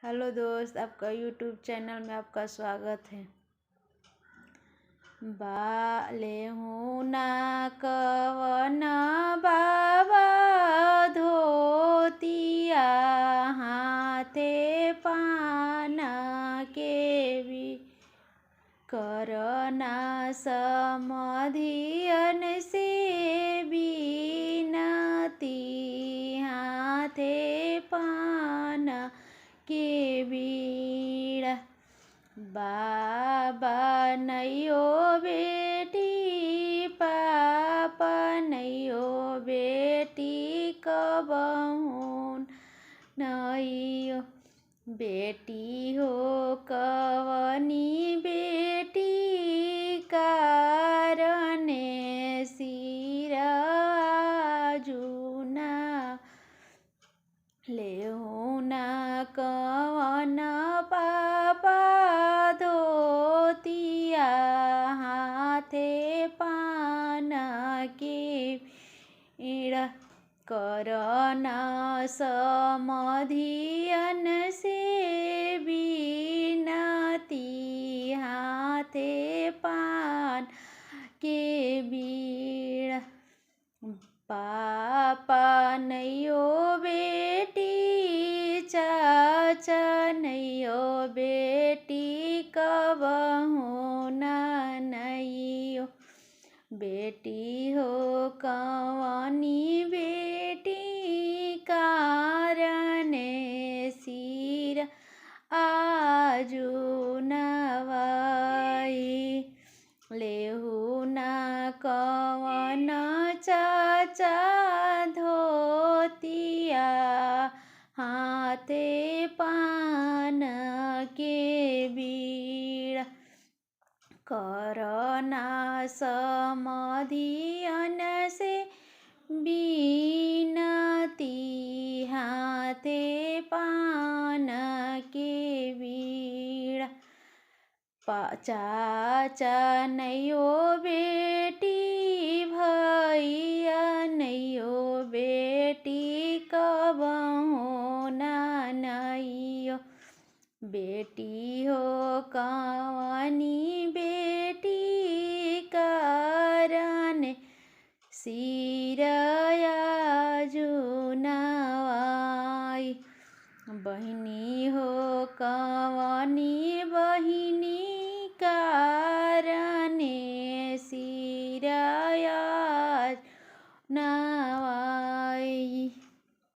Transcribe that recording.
Hello दोस्त, आपका YouTube channel में आपका स्वागत है। बाले हूँ ना कवन बाबा धोतिया, हाथे पाना के भी करना समधियन से बीनती, हाथे पाना के बीड़ा। बाबा नैयो बेटी, पापा नैयो बेटी, कबहूँ नैयो बेटी हो कवनी बेटी, कारणे सिरा जुना लेहु ना कवन पापा धोतिया, हाथे पाना के बीड़ा। करना समधियन से बीनती, हाथे पान के बीड़ा। पापा नैयो बेटी, चाचा नैयो बेटी, कबहूँ नैयो बेटी हो कवनी बेटी, कारणे सिर आजू नवाई। लेहु ना कवन चाचा धोतिया, हाथे पान के बीड़ा। करना समधियन से बीनती, हाथे पान के बीड़ा। चाचा नैयो बेटी, भैया नैयो बेटी, कबहूँ नैयो बेटी हो कवनी बेटी, कारणे सिर आजू नवाई। बहिनी